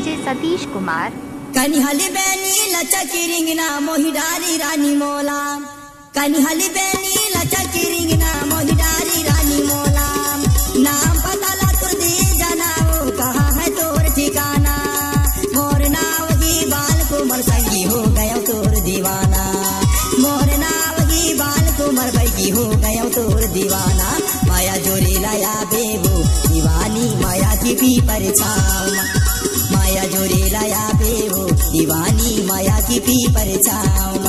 DJ Satish Kumar. कनिहली बेनी लचकी रिंगना मोहिडारी रानी मोला, कनिहली बेनी लचकी रिंगना मोहिडारी रानी मोला। नाम पता ला तुर दी जनाओ कहाँ है तोर ठिकाना, मोर नाव ही बाल कुमर संगी हो गया तोर दीवाना, मोर नाव ही बाल कुमर बैगी हो गया तोर दीवाना। माया जोरी लाया बेबो दीवानी माया की भी परछाव, माया जोरे लाया बेहो दीवानी माया की पी परछाव।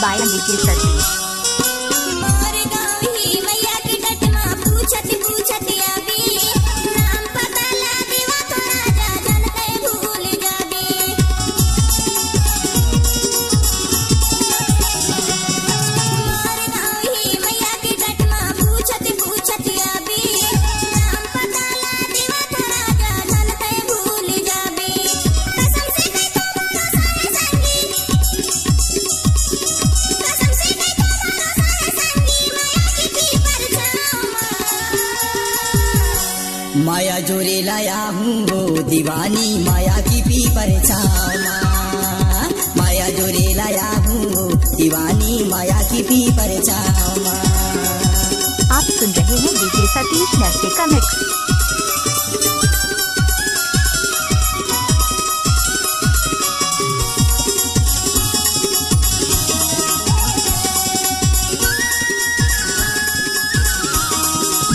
By DJ Satish. मोर गाँव ही मैया की डटमा पूछत पूछत आबी, नाम पता ला देवा थोड़ा जा जनते भूल जाबी। मोर गाँव ही मैया की डटमा पूछत पूछत आबी, नाम पता ला देवा थोड़ा जा जनते भूल जाबी। कसम से कह तो सारे संगी, माया जोरे लाया हूँ वो दीवानी माया की पी परछाव, माया जोरे लाया हूँ वो दीवानी माया की पी परछाव। आप सुन रहे हैं डीजे सतीश नरसे का मिक्स।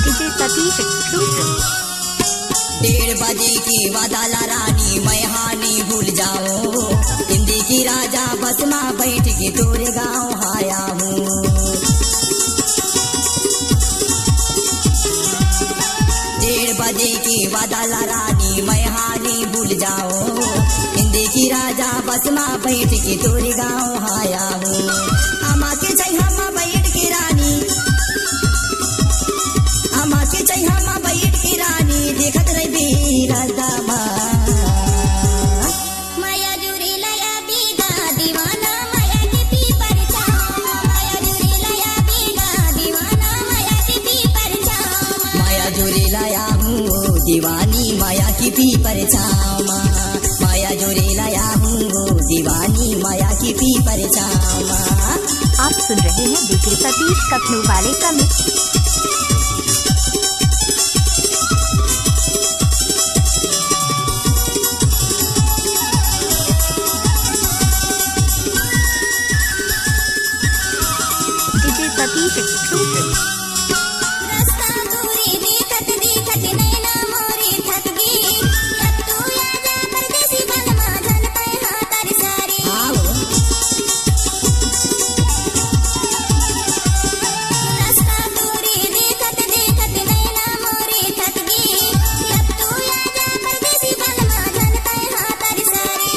DJ Satish exclusive. 1:30 बजे की वादाला रानी मैं हानि भूल जाऊं, हिंदी की राजा बस में बैठ के तोरे गाँव आया हूँ। 1:30 बजे की वादाला रानी मैं हानि भूल जाऊं, हिंदी की राजा बस में बैठ के तोरे गाँव आया हूँ। अमा के चाहिए हम बैठ के रानी, अमा के चाहिए हम बैठ के रानी देखत रही बीरदमा। माया जोरे लाया बीगा दीवाना माया के पी परछाव, माया जोरे लाया बीगा दीवाना माया के पी परछाव। माया जोरे लाया हूँ दीवानी माया की पी परछाव, माया जोरे लाया हूँ दीवानी माया की पी परछाव। आप सुन रहे हैं डीजे सतीश कखनू वाले का मिक्स। DJ Satish exclusive. रास्ता दूरी देखत देखत नैना मोरी थक गई, अब तू आजा परदेसी बलमा धन पे हाथर सारी। रास्ता दूरी देखत देखत नैना मोरी थक गई, अब तू आजा परदेसी बलमा धन पे हाथर सारी।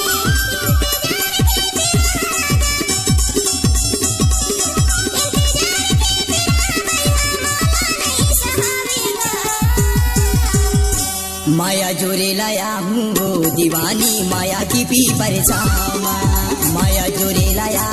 माया जोरे लाया हूँ वो दीवानी माया की पी परछाव, माया जोरे लाया